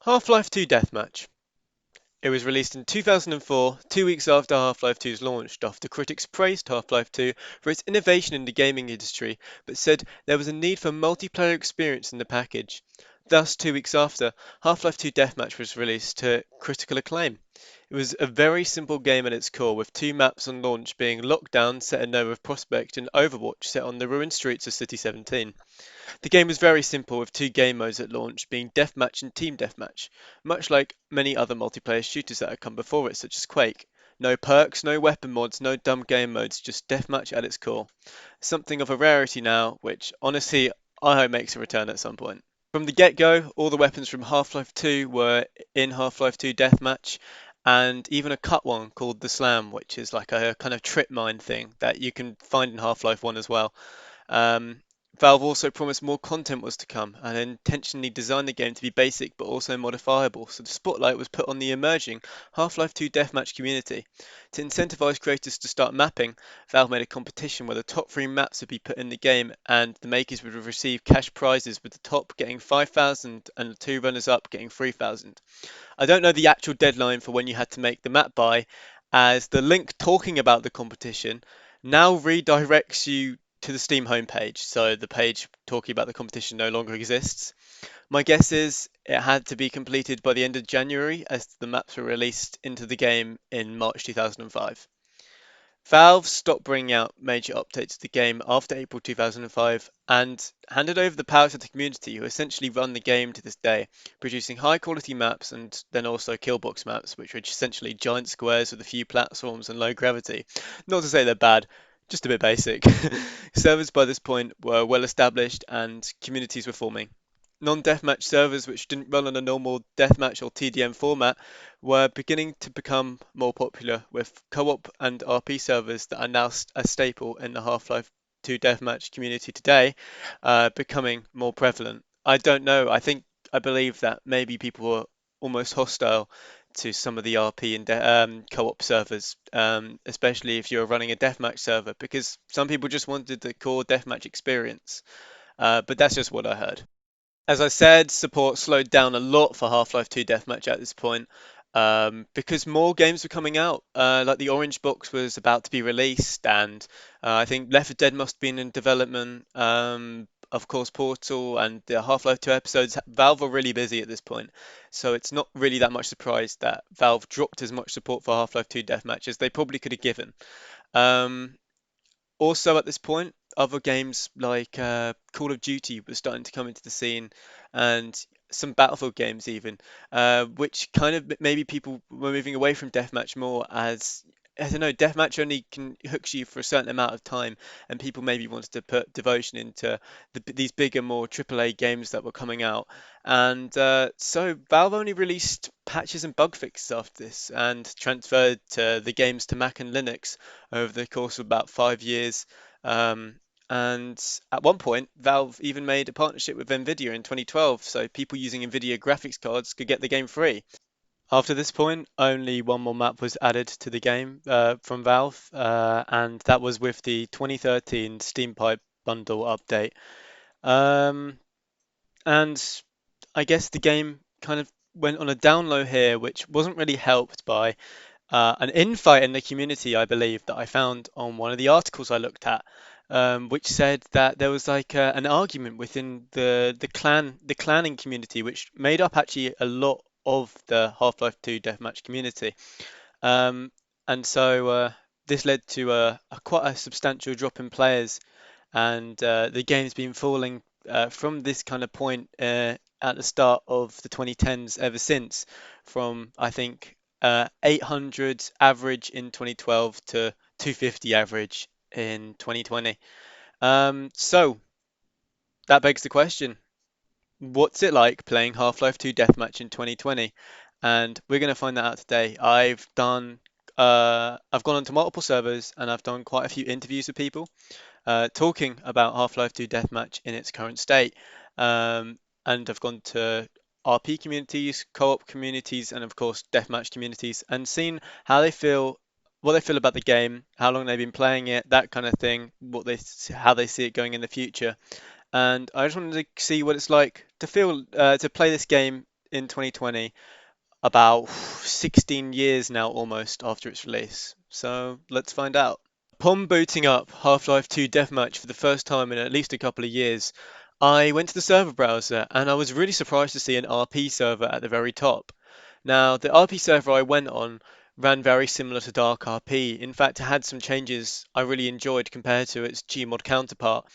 Half-Life 2 Deathmatch. It was released in 2004, 2 weeks after Half-Life 2's launched, after critics praised Half-Life 2 for its innovation in the gaming industry, but said there was a need for multiplayer experience in the package. Thus, 2 weeks after, Half-Life 2 Deathmatch was released to critical acclaim. It was a very simple game at its core, with two maps on launch being Lockdown, set in Nova Prospect, and Overwatch, set on the ruined streets of City 17. The game was very simple, with two game modes at launch, being Deathmatch and Team Deathmatch, much like many other multiplayer shooters that have come before it, such as Quake. No perks, no weapon mods, no dumb game modes, just Deathmatch at its core. Something of a rarity now, which honestly I hope makes a return at some point. From the get-go, all the weapons from Half-Life 2 were in Half-Life 2 Deathmatch, and even a cut one called the Slam, which is like a kind of trip mine thing that you can find in Half-Life 1 as well. Um, Valve also promised more content was to come and intentionally designed the game to be basic but also modifiable, so the spotlight was put on the emerging Half-Life 2 deathmatch community. To incentivize creators to start mapping, Valve made a competition where the top three maps would be put in the game and the makers would receive cash prizes, with the top getting 5,000 and the two runners up getting 3,000. I don't know the actual deadline for when you had to make the map by, as the link talking about the competition now redirects you to the Steam homepage, so the page talking about the competition no longer exists. My guess is it had to be completed by the end of January, as the maps were released into the game in March 2005. Valve stopped bringing out major updates to the game after April 2005 and handed over the power to the community, who essentially run the game to this day, producing high quality maps and then also killbox maps, which are essentially giant squares with a few platforms and low gravity. Not to say they're bad, just a bit basic. Servers by this point were well established and communities were forming. Non-deathmatch servers, which didn't run on a normal deathmatch or TDM format, were beginning to become more popular, with co-op and RP servers that are now a staple in the Half-Life 2 deathmatch community today, becoming more prevalent. I don't know. I believe that maybe people were almost hostile to some of the RP and co-op servers, especially if you're running a deathmatch server, because some people just wanted the core deathmatch experience. But that's just what I heard. As I said, support slowed down a lot for Half-Life 2 Deathmatch at this point, because more games were coming out. Like the Orange Box was about to be released, and I think Left 4 Dead must have been in development. Of course, Portal and the Half-Life 2 episodes. Valve were really busy at this point, so it's not really that much surprise that Valve dropped as much support for Half-Life 2 Deathmatch as they probably could have given. Um, Also, at this point, other games like Call of Duty were starting to come into the scene, and some Battlefield games even, which kind of maybe people were moving away from deathmatch more, as I don't know, deathmatch only can hooks you for a certain amount of time, and people maybe wanted to put devotion into these bigger, more AAA games that were coming out. And so Valve only released patches and bug fixes after this, and transferred the games to Mac and Linux over the course of about 5 years. Um, and at one point, Valve even made a partnership with Nvidia in 2012, so people using Nvidia graphics cards could get the game free. After this point, only one more map was added to the game from Valve, and that was with the 2013 Steam Pipe bundle update. Um, and I guess the game kind of went on a down low here, which wasn't really helped by an infight in the community, I believe, that I found on one of the articles I looked at, which said that there was like an argument within the clanning community, which made up actually a lot of the Half-Life 2 deathmatch community. Um, and so this led to a quite a substantial drop in players, and the game's been falling from this kind of point at the start of the 2010s ever since, from I think 800 average in 2012 to 250 average in 2020. So that begs the question: what's it like playing Half-Life 2 Deathmatch in 2020? And we're going to find that out today. I've gone onto multiple servers and I've done quite a few interviews with people talking about Half-Life 2 Deathmatch in its current state. And I've gone to RP communities, co-op communities, and of course deathmatch communities, and seen how they feel, what they feel about the game, how long they've been playing it, that kind of thing, how they see it going in the future. And I just wanted to see what it's like to play this game in 2020, about 16 years now almost after its release. So let's find out. Upon booting up Half-Life 2 Deathmatch for the first time in at least a couple of years, I went to the server browser and I was really surprised to see an RP server at the very top. Now, the RP server I went on ran very similar to Dark RP. In fact, it had some changes I really enjoyed compared to its Gmod counterpart.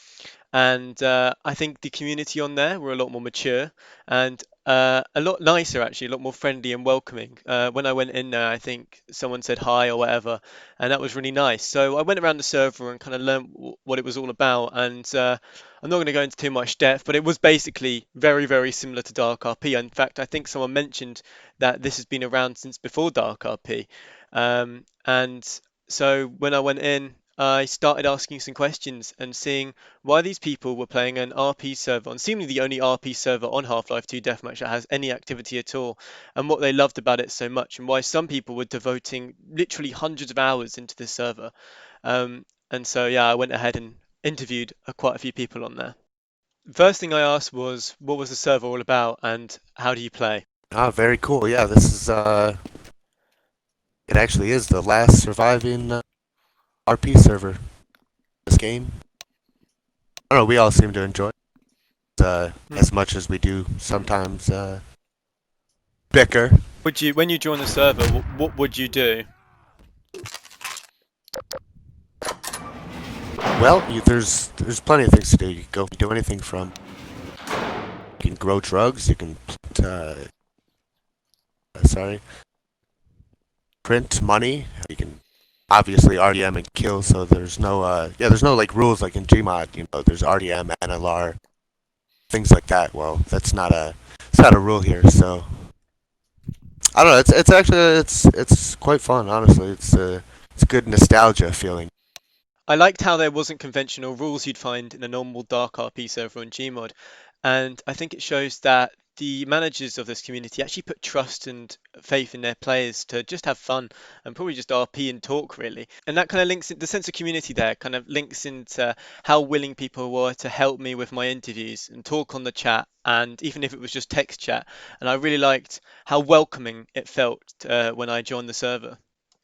And I think the community on there were a lot more mature and a lot nicer, actually, a lot more friendly and welcoming. When I went in there, I think someone said hi or whatever, and that was really nice. So I went around the server and kind of learned what it was all about. And I'm not going to go into too much depth, but it was basically very, very similar to Dark RP. In fact, I think someone mentioned that this has been around since before Dark RP. And so when I went in, I started asking some questions and seeing why these people were playing an RP server on seemingly the only RP server on Half-Life 2 Deathmatch that has any activity at all, and what they loved about it so much, and why some people were devoting literally hundreds of hours into this server. And so, yeah, I went ahead and interviewed quite a few people on there. First thing I asked was, what was the server all about, and how do you play? Ah, very cool. Yeah, this is it actually is the last surviving RP server. This game, I don't know. We all seem to enjoy it Hmm. as much as we do sometimes bicker. When you join the server, what would you do? Well, there's plenty of things to do. You can go do anything from you can grow drugs, you can sorry, print money, you can obviously RDM and kill. So there's no like rules like in Gmod. There's RDM, NLR, things like that. Well, it's not a rule here. So I don't know. It's actually it's quite fun. Honestly, it's good nostalgia feeling. I liked how there wasn't conventional rules you'd find in a normal Dark RP server on Gmod, and I think it shows that the managers of this community actually put trust and faith in their players to just have fun and probably just RP and talk really. And that kind of links in, the sense of community there kind of links into how willing people were to help me with my interviews and talk on the chat, and even if it was just text chat. And I really liked how welcoming it felt when I joined the server.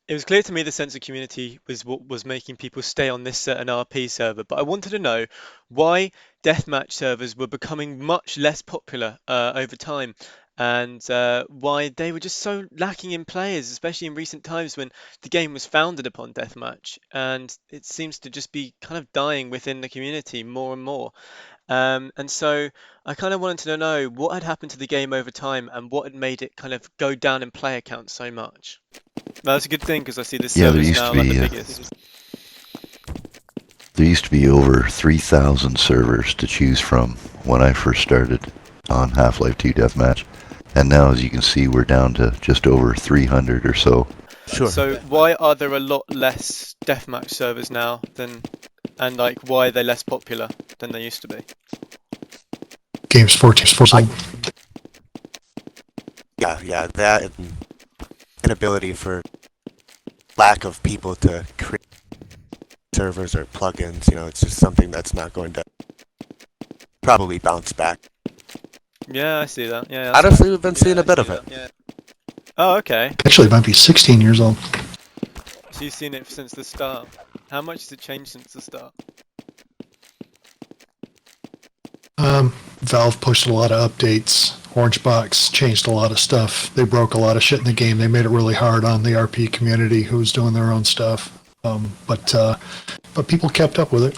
It was clear to me the sense of community was what was making people stay on this certain RP server, but I wanted to know why deathmatch servers were becoming much less popular over time, and why they were just so lacking in players, especially in recent times when the game was founded upon deathmatch, and it seems to just be kind of dying within the community more and more. And so I kind of wanted to know what had happened to the game over time and what had made it kind of go down in player count so much. That's a good thing because I see this Yeah, server's now like the biggest. there used to be over 3,000 servers to choose from when I first started on Half-Life 2 Deathmatch, and now, as you can see, we're down to just over 300 or so. Sure. So why are there a lot less deathmatch servers now than, and like why are they less popular than they used to be? Games 14 Yeah, that and inability for lack of people to create servers or plugins. It's just something that's not going to probably bounce back. Yeah, I see that. Yeah, that's fair. Honestly, we've been seeing a bit of it. Oh, okay. Actually, it might be 16 years old. So you've seen it since the start. How much has it changed since the start? Valve pushed a lot of updates. Orangebox changed a lot of stuff. They broke a lot of shit in the game. They made it really hard on the RP community who's doing their own stuff. But people kept up with it.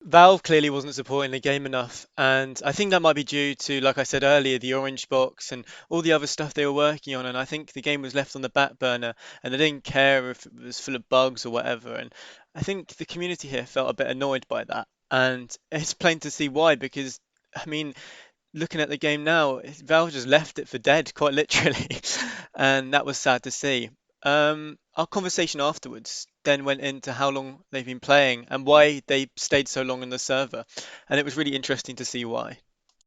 Valve clearly wasn't supporting the game enough, and I think that might be due to, like I said earlier, the Orange Box and all the other stuff they were working on. And I think the game was left on the back burner, and they didn't care if it was full of bugs or whatever. And I think the community here felt a bit annoyed by that, and it's plain to see why. Because I mean, looking at the game now, Valve just left it for dead, quite literally, and that was sad to see. Our conversation afterwards then went into how long they've been playing and why they stayed so long on the server, and it was really interesting to see why.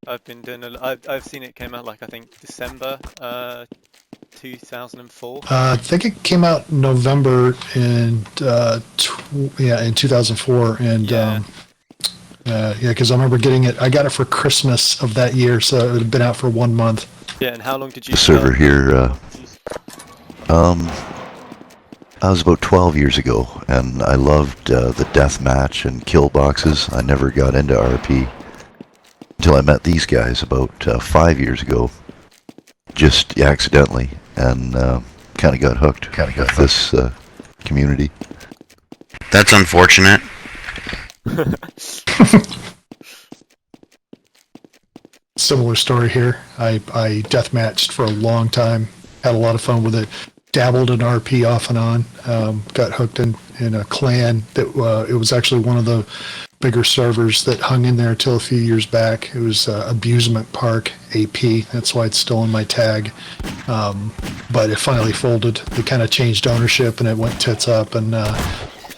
I've been doing I've seen it came out like I think December 2004. I think it came out in November in 2004, and Yeah. because I remember getting it. I got it for Christmas of that year, so it had been out for 1 month. Yeah, and how long did you The server start here, use? I was about 12 years ago, and I loved the deathmatch and kill boxes. I never got into RP until I met these guys about 5 years ago, just accidentally, and kind of got hooked with this community. That's unfortunate. Similar story here. I deathmatched for a long time, had a lot of fun with it, dabbled in RP off and on, got hooked in a clan that it was actually one of the bigger servers that hung in there till a few years back. It was Abusement Park AP. That's why it's still in my tag. But it finally folded. They kind of changed ownership and it went tits up. And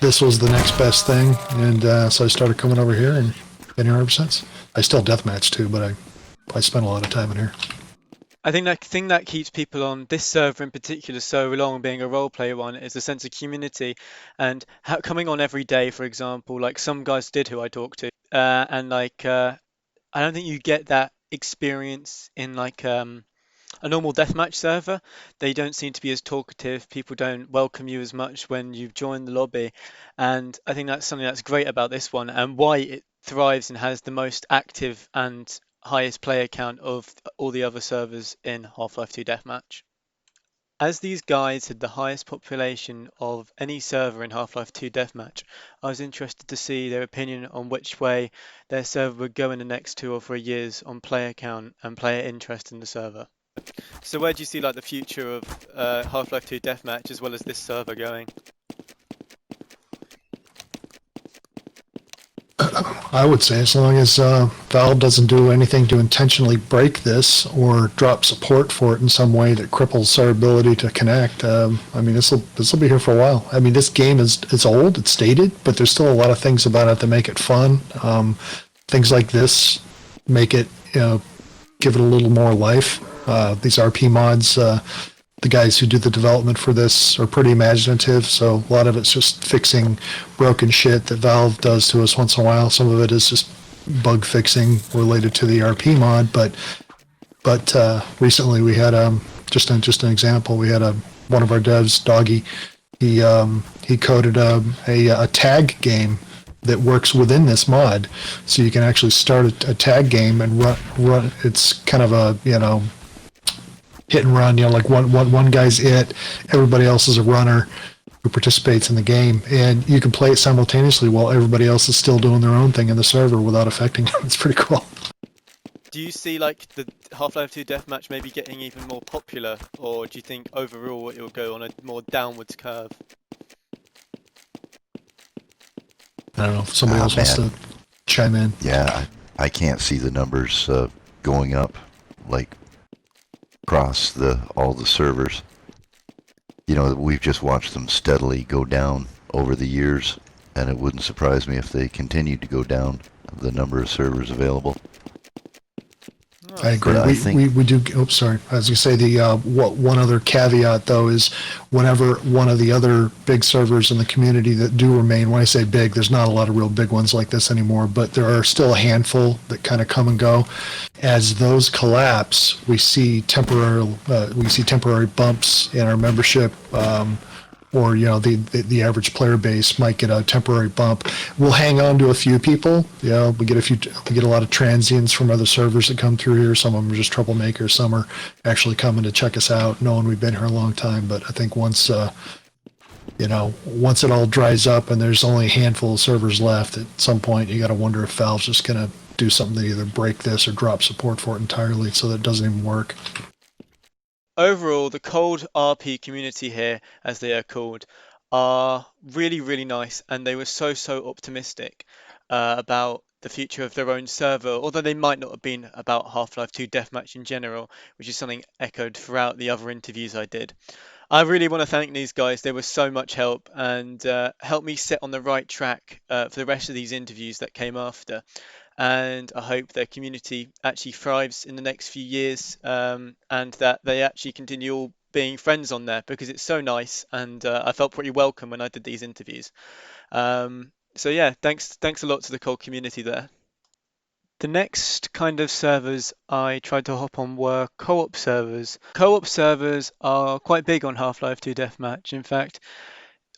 this was the next best thing. And so I started coming over here and been here ever since. I still deathmatch too, but I spent a lot of time in here. I think that thing that keeps people on this server in particular so long, being a role player one, is a sense of community and coming on every day, for example, like some guys did who I talked to, and I don't think you get that experience in like a normal deathmatch server. They don't seem to be as talkative. People don't welcome you as much when you've joined the lobby, and I think that's something that's great about this one and why it thrives and has the most active and highest player count of all the other servers in Half-Life 2 Deathmatch. As these guys had the highest population of any server in Half-Life 2 Deathmatch, I was interested to see their opinion on which way their server would go in the next 2 or 3 years on player count and player interest in the server. So where do you see like the future of Half-Life 2 Deathmatch as well as this server going? I would say as long as Valve doesn't do anything to intentionally break this or drop support for it in some way that cripples our ability to connect. I mean, this will be here for a while. I mean, this game is old, it's dated, but there's still a lot of things about it that make it fun. Things like this make it, give it a little more life. These RP mods. The guys who do the development for this are pretty imaginative, so a lot of it's just fixing broken shit that Valve does to us once in a while. Some of it is just bug fixing related to the RP mod, but recently we had just an example. We had one of our devs, Doggy. He coded a tag game that works within this mod, so you can actually start a tag game and run. It's kind of a hit and run. Like one guy's it, everybody else is a runner who participates in the game, and you can play it simultaneously while everybody else is still doing their own thing in the server without affecting them. It's pretty cool. Do you see like the Half-Life 2 Deathmatch maybe getting even more popular, or do you think overall it will go on a more downwards curve? I don't know if somebody else wants Man, to chime in. yeah, I can't see the numbers going up like across all the servers. We've just watched them steadily go down over the years, and it wouldn't surprise me if they continued to go down, the number of servers available. Oh, I agree. But I think, We do. Oops, sorry. I was going to say one other caveat though is whenever one of the other big servers in the community that do remain. When I say big, there's not a lot of real big ones like this anymore, but there are still a handful that kind of come and go. As those collapse, we see temporary bumps in our membership. Or the average player base might get a temporary bump. We'll hang on to a few people. We get a lot of transients from other servers that come through here. Some of them are just troublemakers. Some are actually coming to check us out, knowing we've been here a long time. But I think once it all dries up and there's only a handful of servers left, at some point you got to wonder if Valve's just gonna do something to either break this or drop support for it entirely, so that it doesn't even work. overall, the cold RP community here, as they are called, are really, really nice, and they were so optimistic about the future of their own server, although they might not have been about Half-Life 2 Deathmatch in general, which is something echoed throughout the other interviews I did. I really want to thank these guys. They were so much help and helped me set on the right track for the rest of these interviews that came after. And I hope their community actually thrives in the next few years, and that they actually continue all being friends on there because it's so nice and I felt pretty welcome when I did these interviews. So yeah, thanks a lot to the whole community there. The next kind of servers I tried to hop on were co-op servers. Co-op servers are quite big on Half-Life 2 Deathmatch. In fact,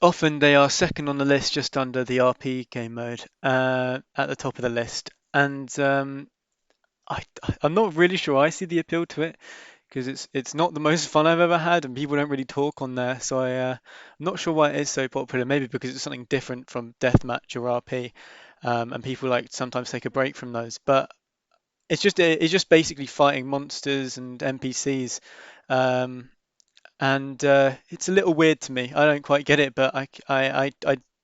often they are second on the list, just under the RP game mode, at the top of the list. And I, I'm not really sure I see the appeal to it because it's not the most fun I've ever had, and people don't really talk on there. So I'm not sure why it is so popular. Maybe because it's something different from Deathmatch or RP, and people like sometimes take a break from those. But it's just basically fighting monsters and NPCs, um, and it's a little weird to me. I don't quite get it, but I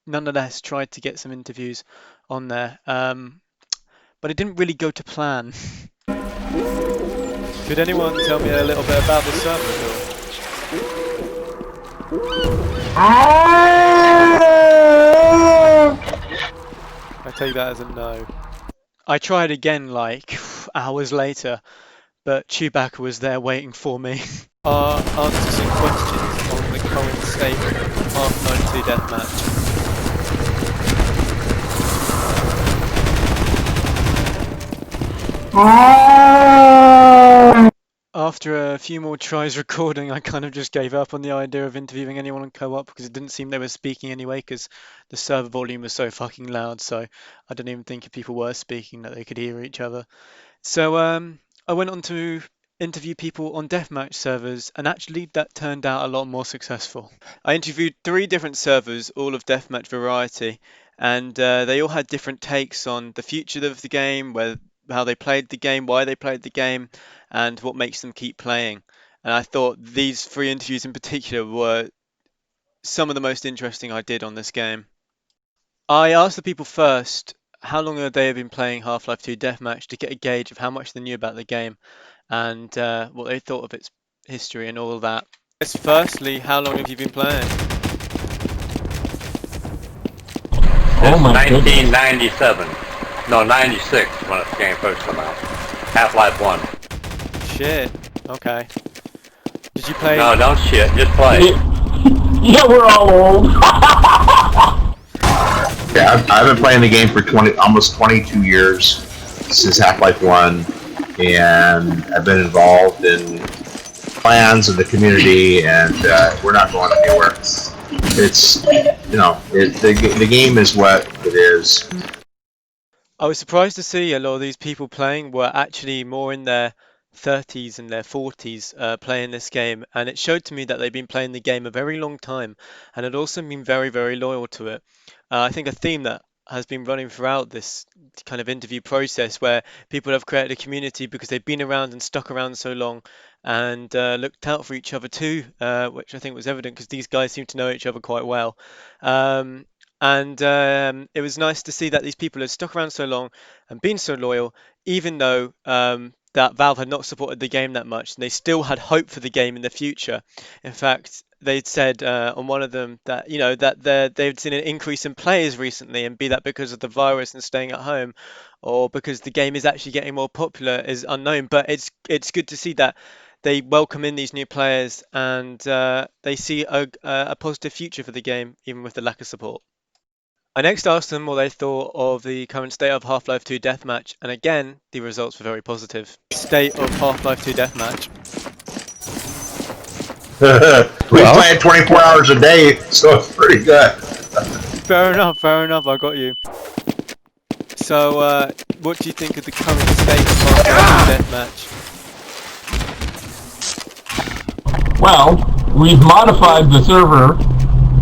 nonetheless tried to get some interviews on there, but it didn't really go to plan. Could anyone tell me a little bit about the server at all? I take that as a no. I tried again like hours later, but Chewbacca was there waiting for me. Answer some questions on the current state of Half-Life 2 Deathmatch. After a few more tries recording, I kind of just gave up on the idea of interviewing anyone on co-op because it didn't seem they were speaking anyway because the server volume was so fucking loud. So I don't even think if people were speaking that they could hear each other. So I went on to interview people on deathmatch servers, and actually that turned out a lot more successful. I interviewed 3 different servers, all of deathmatch variety, and they all had different takes on the future of the game, how they played the game, why they played the game, and what makes them keep playing. And I thought these 3 interviews in particular were some of the most interesting I did on this game. I asked the people first how long had they been playing Half-Life 2 Deathmatch to get a gauge of how much they knew about the game and what they thought of its history and all of that. Yes, firstly, how long have you been playing? Since 1997. No, 96 when the game first came out. Half-Life 1. Shit. Okay. Did you play? No, don't shit. Just play. Yeah, we're all old. Yeah, I've been playing the game for almost 22 years since Half-Life 1, and I've been involved in plans of the community, and we're not going anywhere. It's, the game is what it is. I was surprised to see a lot of these people playing were actually more in their 30s and their 40s playing this game, and it showed to me that they've been playing the game a very long time and had also been very, very loyal to it. I think a theme that has been running throughout this kind of interview process where people have created a community because they've been around and stuck around so long and looked out for each other too, which I think was evident because these guys seem to know each other quite well. Um, and it was nice to see that these people had stuck around so long and been so loyal, even though that Valve had not supported the game that much, and they still had hope for the game in the future. In fact, they'd said on one of them that they'd seen an increase in players recently, and be that because of the virus and staying at home, or because the game is actually getting more popular is unknown. But it's good to see that they welcome in these new players and they see a positive future for the game, even with the lack of support. I next asked them what they thought of the current state of Half-Life 2 Deathmatch, and again, the results were very positive. State of Half-Life 2 Deathmatch. We play it 24 hours a day, so it's pretty good. Fair enough, I got you. So, what do you think of the current state of Half-Life 2 Deathmatch? Well, we've modified the server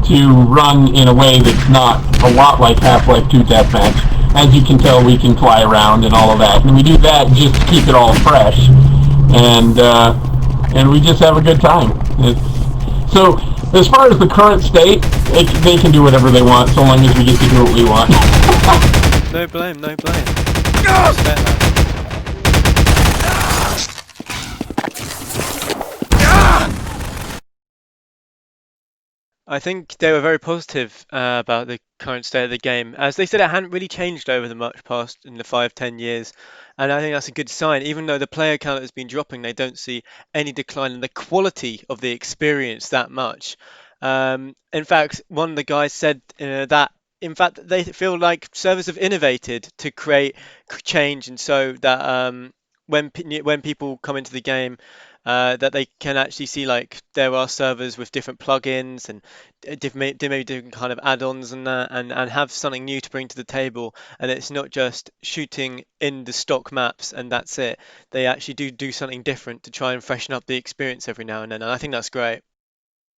to run in a way that's not a lot like Half-Life 2 Deathmatch. As you can tell, we can fly around and all of that, and we do that just to keep it all fresh, and we just have a good time. So, as far as the current state, they can do whatever they want, so long as we get to do what we want. No blame, no blame. Respect that. I think they were very positive about the current state of the game, as they said it hadn't really changed over the much past in the 5-10 years, and I think that's a good sign. Even though the player count has been dropping, they don't see any decline in the quality of the experience that much. In fact, one of the guys said that in fact, they feel like servers have innovated to create change, and so that when people come into the game, that they can actually see like there are servers with different plugins and maybe different kind of add-ons and that, and have something new to bring to the table. And it's not just shooting in the stock maps and that's it. They actually do something different to try and freshen up the experience every now and then, and I think that's great.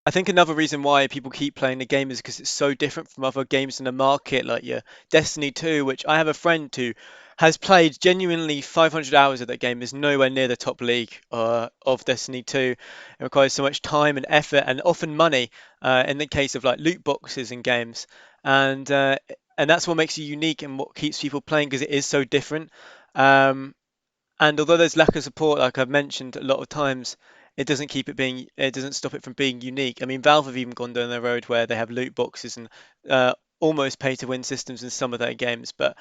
I think another reason why people keep playing the game is because it's so different from other games in the market, like your Destiny 2, which I have a friend who has played genuinely 500 hours of that game, is nowhere near the top league of Destiny 2. It requires so much time and effort and often money in the case of like loot boxes in games, and uh, and that's what makes it unique and what keeps people playing because it is so different. Um, and although there's lack of support, like I've mentioned a lot of times, it doesn't stop it from being unique. I mean, Valve have even gone down the road where they have loot boxes and almost pay to win systems in some of their games. But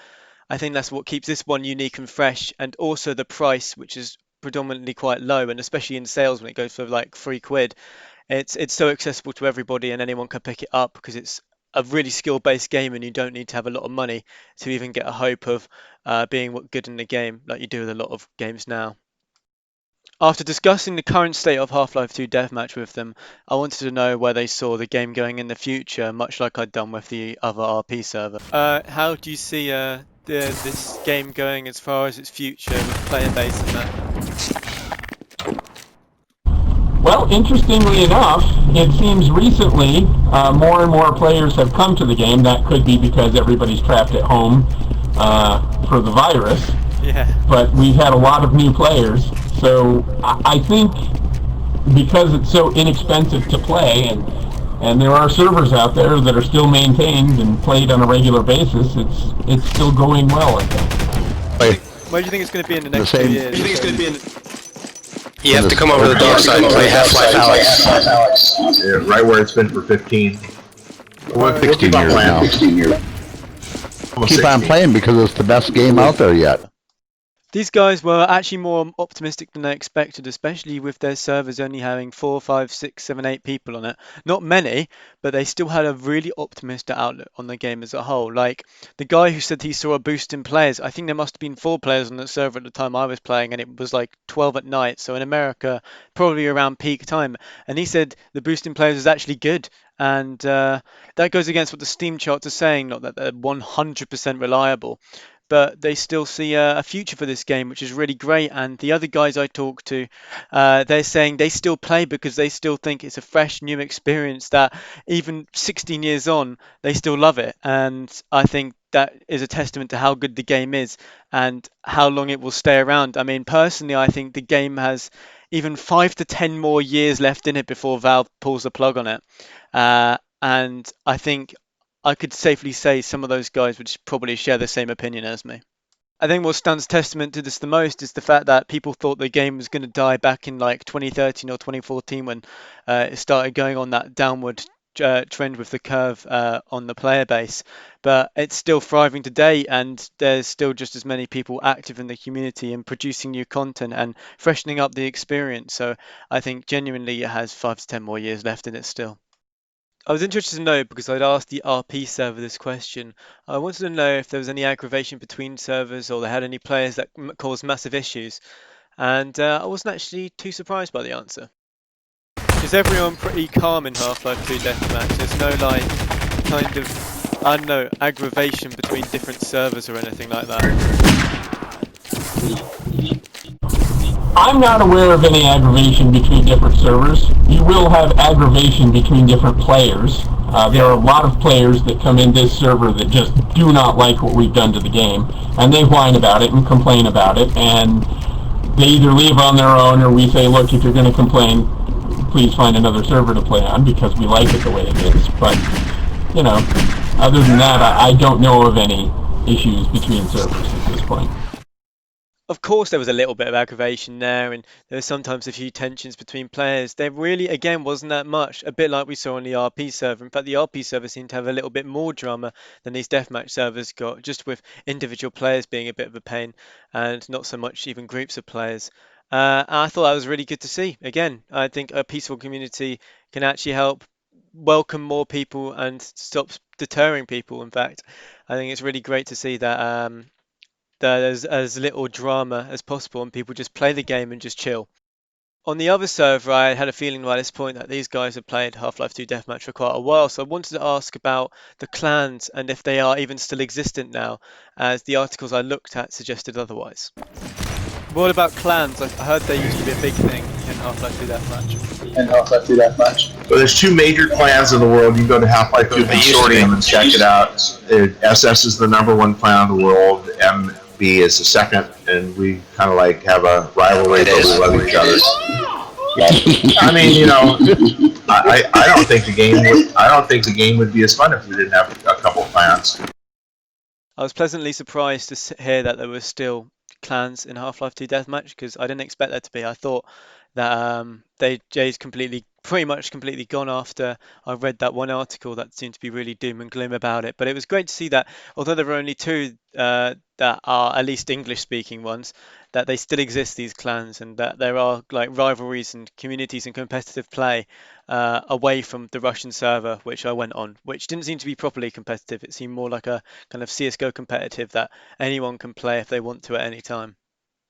I think that's what keeps this one unique and fresh, and also the price, which is predominantly quite low, and especially in sales when it goes for like £3. It's so accessible to everybody and anyone can pick it up because it's a really skill-based game and you don't need to have a lot of money to even get a hope of being good in the game like you do with a lot of games now. After discussing the current state of Half-Life 2 Deathmatch with them, I wanted to know where they saw the game going in the future, much like I'd done with the other RP server. How do you see this game going as far as its future with player base and that? Well, interestingly enough, it seems recently more and more players have come to the game. That could be because everybody's trapped at home for the virus. Yeah. But we've had a lot of new players. So I think because it's so inexpensive to play, and there are servers out there that are still maintained and played on a regular basis, it's still going well, I think. Where do you think it's going to be in the next 2 years? You have to come over to the dark side and play Half-Life Alex. Yeah, right where it's been for 15. We're 16 keep on years playing. now. 16 years. Almost Keep on 16. playing because it's the best game out there yet. These guys were actually more optimistic than I expected, especially with their servers only having 4, 5, 6, 7, 8 people on it. Not many, but they still had a really optimistic outlook on the game as a whole. Like the guy who said he saw a boost in players, I think there must have been 4 players on the server at the time I was playing, and it was like 12 at night. So in America, probably around peak time. And he said the boost in players was actually good. And that goes against what the Steam charts are saying, not that they're 100% reliable, but they still see a future for this game, which is really great. And the other guys I talk to, they're saying they still play because they still think it's a fresh, new experience that even 16 years on, they still love it. And I think that is a testament to how good the game is and how long it will stay around. I mean, personally, I think the game has even 5 to 10 more years left in it before Valve pulls the plug on it. And I think I could safely say some of those guys would probably share the same opinion as me. I think what stands testament to this the most is the fact that people thought the game was going to die back in like 2013 or 2014 when it started going on that downward trend with the curve on the player base. But it's still thriving today, and there's still just as many people active in the community and producing new content and freshening up the experience. So I think genuinely it has 5 to 10 more years left in it still. I was interested to know because I'd asked the RP server this question. I wanted to know if there was any aggravation between servers or they had any players that caused massive issues. And I wasn't actually too surprised by the answer. Is everyone pretty calm in Half-Life 2 Deathmatch? There's no like kind of, I don't know, aggravation between different servers or anything like that. I'm not aware of any aggravation between different servers. You will have aggravation between different players. There are a lot of players that come in this server that just do not like what we've done to the game, and they whine about it and complain about it, and they either leave on their own or we say, look, if you're going to complain, please find another server to play on because we like it the way it is. But, you know, other than that, I don't know of any issues between servers at this point. Of course, there was a little bit of aggravation there, and there was sometimes a few tensions between players. There really, again, wasn't that much, a bit like we saw on the RP server. In fact, the RP server seemed to have a little bit more drama than these deathmatch servers got, just with individual players being a bit of a pain, and not so much even groups of players. And I thought that was really good to see. Again, I think a peaceful community can actually help welcome more people and stops deterring people. In fact, I think it's really great to see that there's as little drama as possible and people just play the game and just chill. On the other server, I had a feeling by this point that these guys have played Half-Life 2 Deathmatch for quite a while, so I wanted to ask about the clans and if they are even still existent now, as the articles I looked at suggested otherwise. What about clans? I heard they used to be a big thing in Half-Life 2 Deathmatch. Well, there's two major clans in the world. You can go to Half-Life 2 Consortium and check it out. SS is the #1 clan in the world. MB is the second, and we kind of like have a rivalry, but we love each other. I mean, you know, I don't think the game would be as fun if we didn't have a couple clans. I was pleasantly surprised to hear that there were still clans in Half-Life 2 Deathmatch because I didn't expect there to be. I thought that Jay's pretty much completely gone after I read that one article that seemed to be really doom and gloom about it. But it was great to see that although there are only two that are at least English-speaking ones, that they still exist, these clans, and that there are like rivalries and communities and competitive play away from the Russian server, which I went on, which didn't seem to be properly competitive. It seemed more like a kind of CSGO competitive that anyone can play if they want to at any time.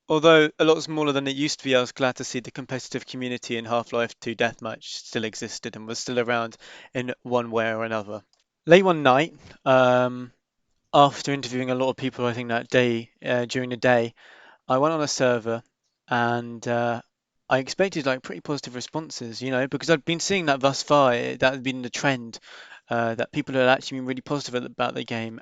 Although a lot smaller than it used to be, I was glad to see the competitive community in Half-Life 2 Deathmatch still existed and was still around in one way or another. Late one night, after interviewing a lot of people, I think that day, during the day, I went on a server and I expected like pretty positive responses, you know, because I'd been seeing that thus far, that had been the trend, that people had actually been really positive about the game.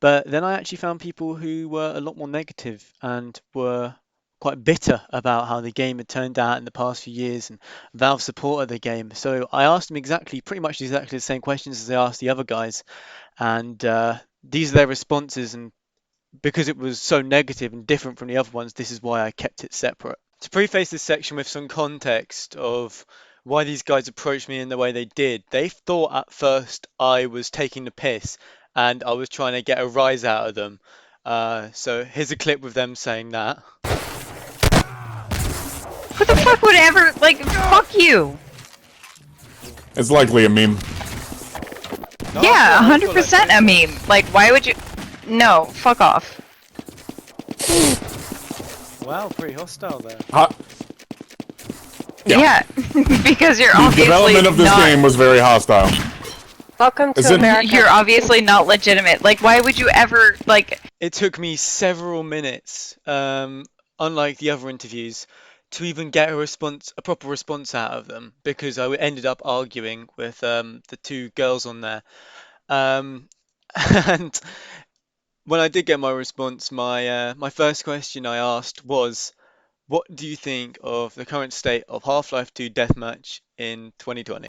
But then I actually found people who were a lot more negative and were quite bitter about how the game had turned out in the past few years and Valve's support of the game. So I asked them pretty much exactly the same questions as I asked the other guys, and these are their responses. And because it was so negative and different from the other ones, this is why I kept it separate. To preface this section with some context of why these guys approached me in the way they did, they thought at first I was taking the piss and I was trying to get a rise out of them. So here's a clip with them saying that. Who the fuck would ever, like, fuck you? It's likely a meme. No, Yeah, I feel 100% a meme. Like, why would you... No, fuck off. Wow, pretty hostile there. Yeah, because you're The obviously development of this not... game was very hostile. Welcome to America. You're obviously not legitimate. Like, why would you ever, like... It took me several minutes, unlike the other interviews, to even get a proper response out of them, because I ended up arguing with the two girls on there. And when I did get my response, my first question I asked was, what do you think of the current state of Half-Life 2 Deathmatch in 2020?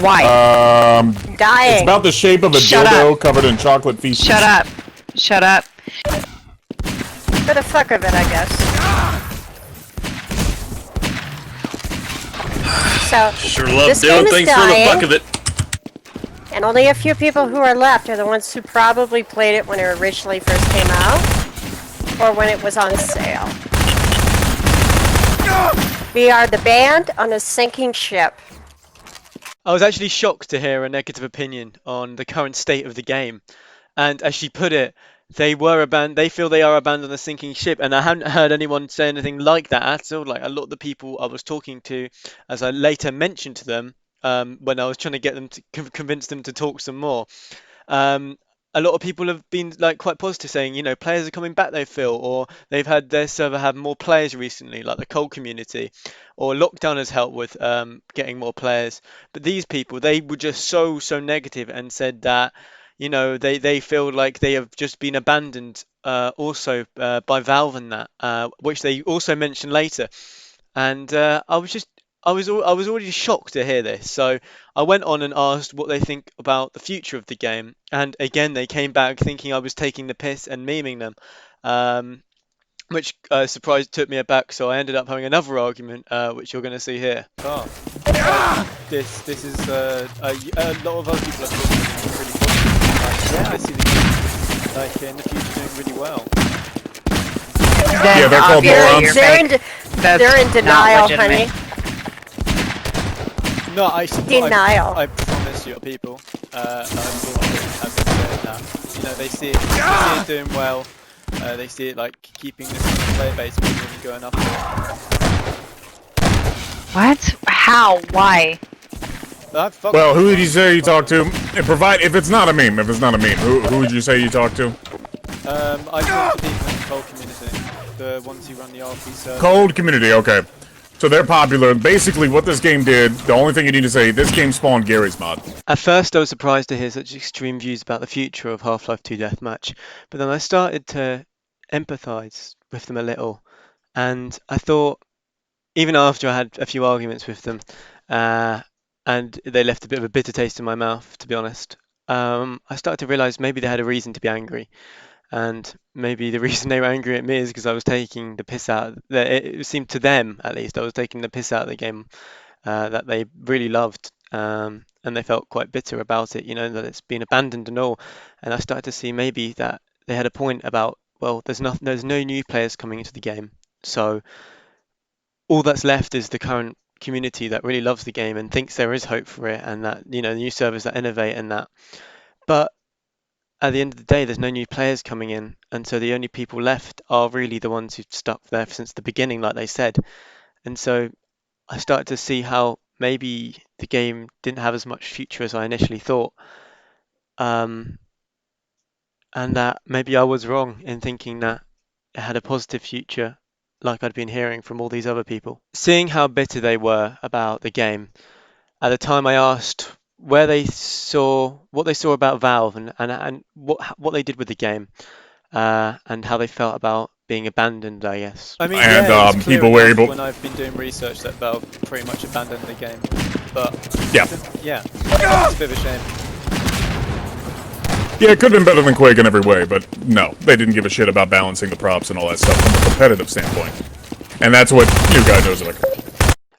Why? Dying. It's about the shape of a Shut dildo up. covered in chocolate feces. Shut up. Shut up. For the fuck of it, I guess. So, Sure love this doing game is things for the dying. fuck of it. And only a few people who are left are the ones who probably played it when it originally first came out, or when it was on sale. We are the band on a sinking ship. I was actually shocked to hear a negative opinion on the current state of the game. And as she put it, they feel they are abandoned on a sinking ship, and I haven't heard anyone say anything like that at all. Like a lot of the people I was talking to, as I later mentioned to them, when I was trying to get them to convince them to talk some more, a lot of people have been like quite positive, saying, you know, players are coming back, they feel, or they've had their server have more players recently, like the cold community, or lockdown has helped with getting more players. But these people, they were just so negative and said that, you know, they feel like they have just been abandoned also by Valve and that, which they also mentioned later. And I was already shocked to hear this, so I went on and asked what they think about the future of the game, and again they came back thinking I was taking the piss and memeing them, which took me aback. So I ended up having another argument, which you're going to see here. This is a lot of other people are talking really positive. Yeah, I see the game like in the future doing really well. Yeah, they're called morons. They're in denial, honey. No, Denial. I promise you, people. I thought have been saying that. You know, they see it doing well. They see it like keeping this player base moving and going up. What? How? Why? Well, who did you say you talked to? If it's not a meme, who would you say you talked to? I talk to people in the cold community, the ones who run the RP server. Cold community, okay. So they're popular. Basically, what this game did, the only thing you need to say, this game spawned Gary's mod. At first, I was surprised to hear such extreme views about the future of Half-Life 2 Deathmatch, but then I started to empathise with them a little, and I thought, even after I had a few arguments with them, and they left a bit of a bitter taste in my mouth, to be honest, I started to realise maybe they had a reason to be angry. And maybe the reason they were angry at me is because I was taking the piss out. It seemed to them, at least, I was taking the piss out of the game that they really loved, and they felt quite bitter about it. You know, that it's been abandoned and all. And I started to see maybe that they had a point about, well, there's no new players coming into the game, so all that's left is the current community that really loves the game and thinks there is hope for it, and that new servers that innovate and that. But at the end of the day, there's no new players coming in, and so the only people left are really the ones who've stuck there since the beginning, like they said. And so I started to see how maybe the game didn't have as much future as I initially thought, um, and that maybe I was wrong in thinking that it had a positive future, like I'd been hearing from all these other people. Seeing how bitter they were about the game, at the time I asked what they saw about Valve and what they did with the game, and how they felt about being abandoned, I guess. I mean, And yeah, it's clear people were enough able. when I've been doing research that Valve pretty much abandoned the game, but Yeah. yeah, it's a bit of a shame. Yeah, it could have been better than Quake in every way, but no, they didn't give a shit about balancing the props and all that stuff from a competitive standpoint. And that's what New Guy knows about.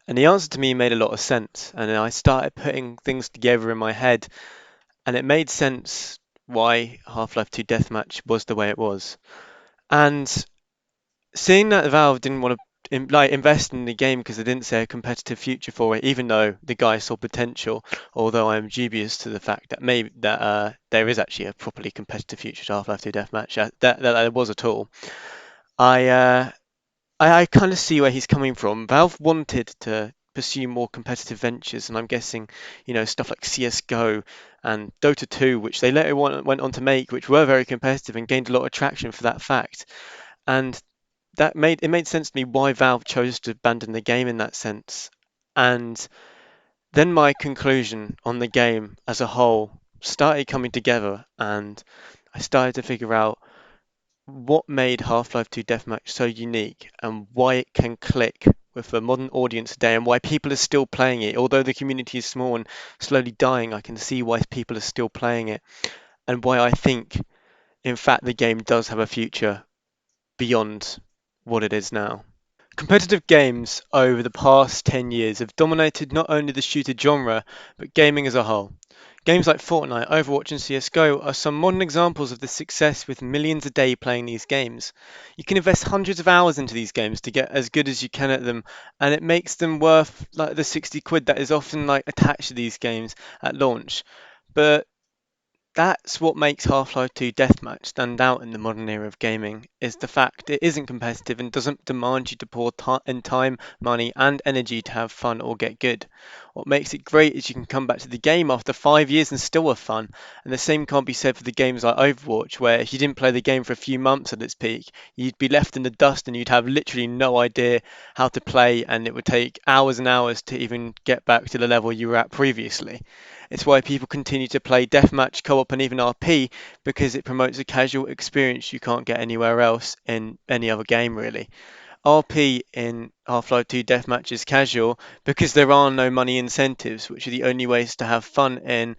And the answer to me made a lot of sense, and I started putting things together in my head, and it made sense why Half-Life 2 Deathmatch was the way it was. And seeing that Valve didn't want to invest in the game because they didn't see a competitive future for it, even though the guy saw potential. Although I'm dubious to the fact that maybe that there is actually a properly competitive future to Half-Life 2 Deathmatch, that there was at all. I I kind of see where he's coming from. Valve wanted to pursue more competitive ventures, and I'm guessing, stuff like CS:GO and Dota 2, which they later went on to make, which were very competitive and gained a lot of traction for that fact. And it made sense to me why Valve chose to abandon the game in that sense. And then my conclusion on the game as a whole started coming together, and I started to figure out what made Half-Life 2 Deathmatch so unique and why it can click with a modern audience today and why people are still playing it. Although the community is small and slowly dying, I can see why people are still playing it and why I think, in fact, the game does have a future beyond what it is now. Competitive games over the past 10 years have dominated not only the shooter genre, but gaming as a whole. Games like Fortnite, Overwatch and CS:GO are some modern examples of this success, with millions a day playing these games. You can invest hundreds of hours into these games to get as good as you can at them, and it makes them worth like the 60 quid that is often like attached to these games at launch. But that's what makes Half-Life 2 Deathmatch stand out in the modern era of gaming, is the fact it isn't competitive and doesn't demand you to pour in time, money and energy to have fun or get good. What makes it great is you can come back to the game after 5 years and still have fun, and the same can't be said for the games like Overwatch, where if you didn't play the game for a few months at its peak, you'd be left in the dust and you'd have literally no idea how to play, and it would take hours and hours to even get back to the level you were at previously. It's why people continue to play deathmatch, co-op, and even RP, because it promotes a casual experience you can't get anywhere else in any other game, really. RP in Half-Life 2 Deathmatch is casual because there are no money incentives, which are the only ways to have fun in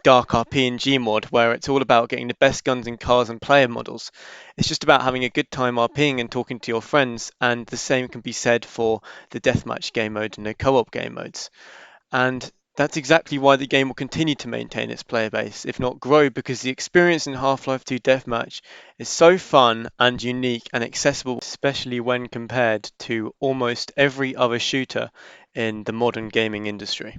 Dark RP and Gmod, where it's all about getting the best guns and cars and player models. It's just about having a good time RPing and talking to your friends, and the same can be said for the Deathmatch game mode and the co-op game modes. And that's exactly why the game will continue to maintain its player base, if not grow, because the experience in Half-Life 2 Deathmatch is so fun and unique and accessible, especially when compared to almost every other shooter in the modern gaming industry?